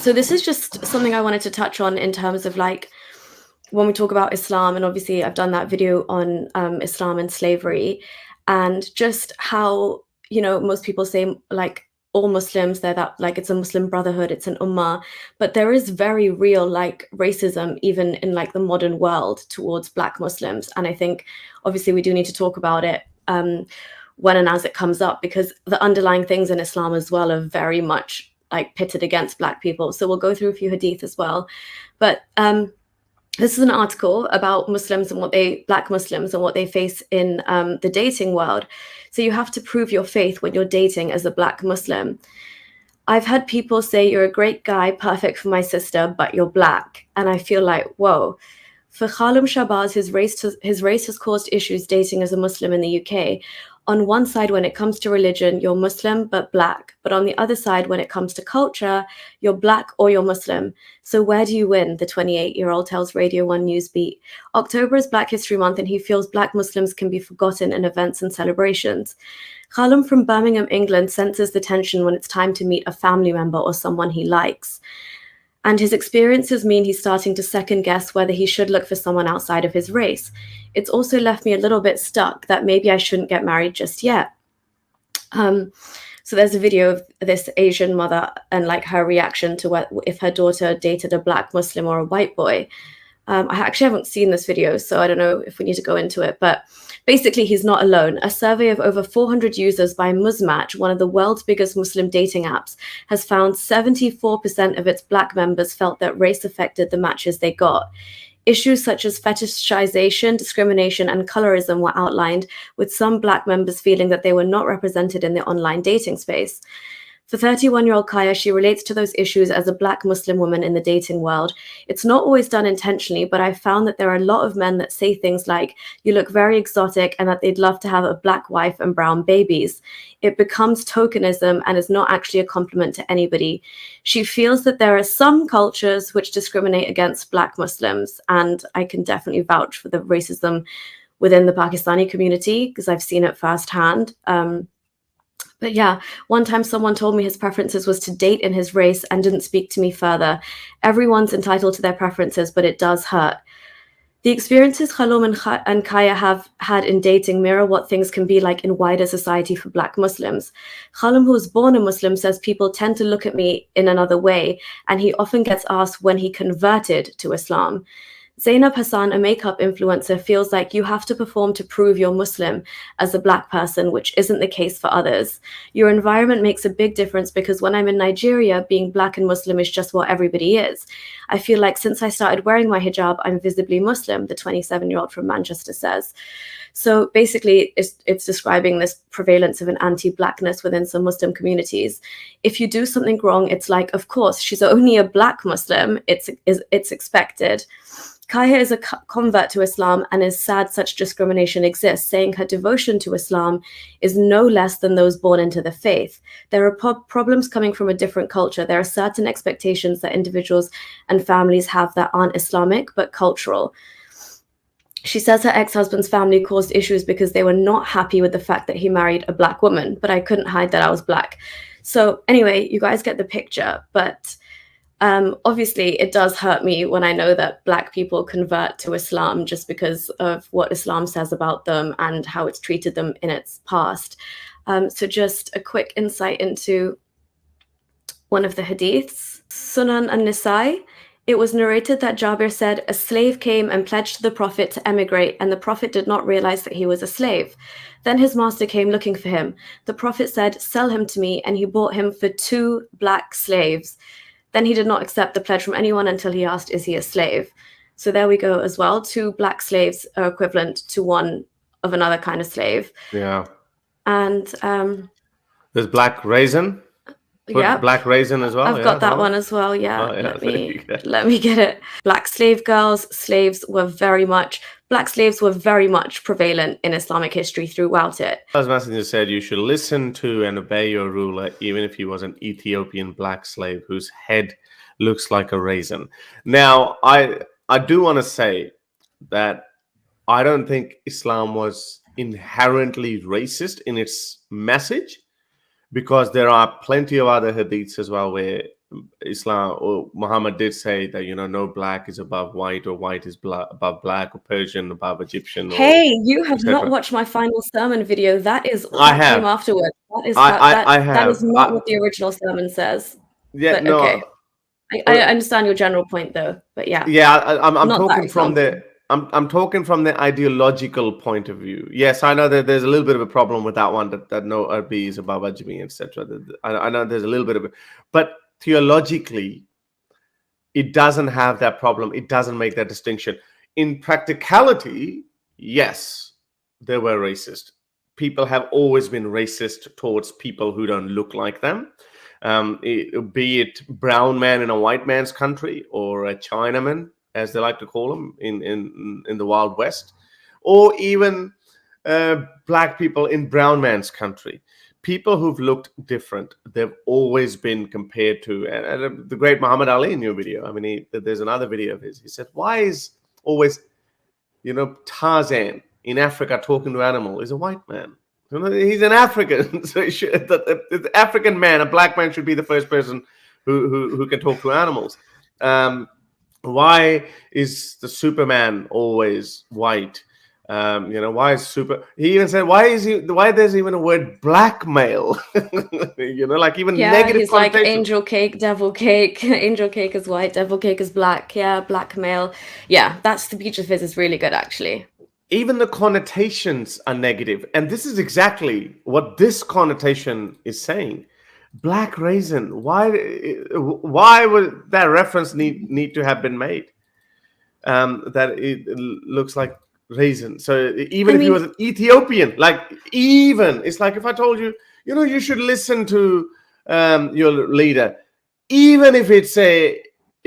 So this is just something I wanted to touch on in terms of like when we talk about Islam, and obviously I've done that video on Islam and slavery, and just how, you know, most people say like all Muslims, they're that like it's a Muslim brotherhood, it's an ummah, but there is very real like racism even in like the modern world towards Black Muslims, and I think obviously we do need to talk about it when and as it comes up, because the underlying things in Islam as well are very much like pitted against Black people. So we'll go through a few hadith as well, but this is an article about Muslims and Black Muslims and what they face in the dating world. So you have to prove your faith when you're dating as a Black Muslim. I've had people say, you're a great guy, perfect for my sister, but you're Black. And I feel like, whoa. For Khalum Shabazz, his race has caused issues dating as a Muslim in the UK. On one side, when it comes to religion, you're Muslim but Black. But on the other side, when it comes to culture, you're Black or you're Muslim. So where do you win? The 28-year-old tells Radio 1 Newsbeat. October is Black History Month, and he feels Black Muslims can be forgotten in events and celebrations. Khalum from Birmingham, England, senses the tension when it's time to meet a family member or someone he likes. And his experiences mean he's starting to second guess whether he should look for someone outside of his race. It's also left me a little bit stuck that maybe I shouldn't get married just yet. So there's a video of this Asian mother and like her reaction to if her daughter dated a Black Muslim or a white boy. I actually haven't seen this video, so I don't know if we need to go into it, but basically he's not alone. A survey of over 400 users by Muzmatch, one of the world's biggest Muslim dating apps, has found 74% of its Black members felt that race affected the matches they got. Issues such as fetishization, discrimination, and colorism were outlined, with some Black members feeling that they were not represented in the online dating space. For 31-year-old Kaya, she relates to those issues as a Black Muslim woman in the dating world. It's not always done intentionally, but I've found that there are a lot of men that say things like, you look very exotic, and that they'd love to have a Black wife and brown babies. It becomes tokenism and is not actually a compliment to anybody. She feels that there are some cultures which discriminate against Black Muslims, and I can definitely vouch for the racism within the Pakistani community because I've seen it firsthand. But yeah, one time someone told me his preferences was to date in his race and didn't speak to me further. Everyone's entitled to their preferences, but it does hurt. The experiences Khalum and Kaya have had in dating mirror what things can be like in wider society for Black Muslims. Khalum, who was born a Muslim, says people tend to look at me in another way, and he often gets asked when he converted to Islam. Zainab Hassan, a makeup influencer, feels like you have to perform to prove you're Muslim as a Black person, which isn't the case for others. Your environment makes a big difference because when I'm in Nigeria, being Black and Muslim is just what everybody is. I feel like since I started wearing my hijab, I'm visibly Muslim, the 27-year-old from Manchester says. So basically, it's describing this prevalence of an anti-Blackness within some Muslim communities. If you do something wrong, it's like, of course, she's only a Black Muslim. It's expected. Kaya is a convert to Islam and is sad such discrimination exists, saying her devotion to Islam is no less than those born into the faith. There are problems coming from a different culture. There are certain expectations that individuals and families have that aren't Islamic, but cultural. She says her ex-husband's family caused issues because they were not happy with the fact that he married a Black woman, but I couldn't hide that I was Black. So anyway, you guys get the picture, but obviously it does hurt me when I know that Black people convert to Islam just because of what Islam says about them and how it's treated them in its past. So just a quick insight into one of the hadiths. Sunan an-Nisa'i. It was narrated that Jabir said, a slave came and pledged to the Prophet to emigrate, and the Prophet did not realize that he was a slave. Then his master came looking for him. The Prophet said, sell him to me, and he bought him for 2 Black slaves. Then he did not accept the pledge from anyone until he asked, is he a slave? So there we go as well. 2 Black slaves are equivalent to one of another kind of slave. Yeah. And there's Black raisin. Yeah, Black raisin as well. I've got that one as well. Yeah, let me get it. Black slave girls, Black slaves were very much prevalent in Islamic history throughout it. As Messenger said, you should listen to and obey your ruler, even if he was an Ethiopian Black slave whose head looks like a raisin. Now, I do want to say that I don't think Islam was inherently racist in its message, because there are plenty of other hadiths as well where Islam or Muhammad did say that, no black is above white, or white is above black, or Persian above Egyptian, or Hey, you have not etc. watched my final sermon video. I That came have. afterwards. I That is have. not what the original sermon says. Yeah, But no. okay. I understand your general point though. But yeah, Yeah, I'm not that talking from example. I'm talking from the ideological point of view. Yes, I know that there's a little bit of a problem with that one, that no Arabi is above Ajami, etc. I know there's a little bit of it, but theologically, it doesn't have that problem. It doesn't make that distinction. In practicality, yes, they were racist. People have always been racist towards people who don't look like them, be it brown man in a white man's country, or a Chinaman, as they like to call them in the Wild West, or even black people in brown man's country. People who've looked different, they've always been compared to, and the great Muhammad Ali in your video. I mean, there's another video of his. He said, "Why is always, Tarzan in Africa talking to animal? Is a white man. He's an African, so the African man, a black man, should be the first person who can talk to animals. Why is the Superman always white? Why is super? He even said, why there's even a word blackmail? Like even Yeah, negative he's like connotation. angel cake, devil cake. Angel cake is white, devil cake is black. Yeah, blackmail. Yeah, that speech of his is really good actually. Even the connotations are negative, and this is exactly what this connotation is saying. Black raisin. Why would that reference need to have been made? That it looks like raisin. So even I if he was mean, an Ethiopian, like, even it's like if I told you, you should listen to your leader, even if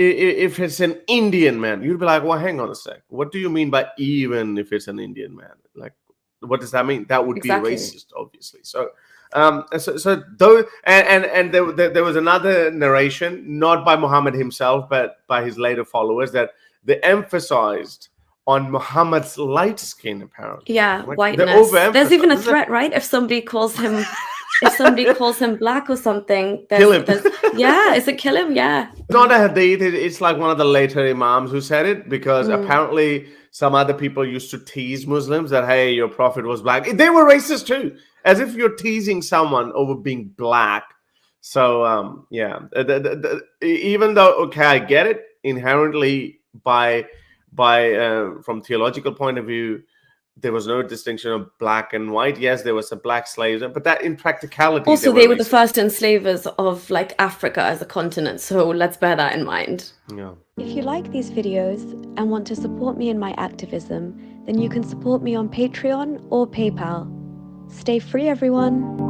if it's an Indian man, you'd be like, well, hang on a sec. What do you mean by even if it's an Indian man? Like, what does that mean? That would be exactly. racist, obviously. So though, and there was another narration, not by Muhammad himself, but by his later followers, that they emphasized on Muhammad's light skin. Apparently, Yeah, like they whiteness. There's overemphasized. even a This is threat, right? If somebody calls him black or something, kill him. there's yeah, is it kill him? Yeah. Not a hadith. It's like one of the later imams who said it, because Mm. apparently some other people used to tease Muslims that, hey, your prophet was black. They were racist too, as if you're teasing someone over being black. So yeah, even though, okay, I get it inherently, by from theological point of view, there was no distinction of black and white. Yes, there was some black slaves, but that in practicality they Also, were they were the racist. first enslavers of like Africa as a continent, so let's bear that in mind. Yeah. If you like these videos and want to support me in my activism, then you can support me on Patreon or PayPal. Stay free, everyone.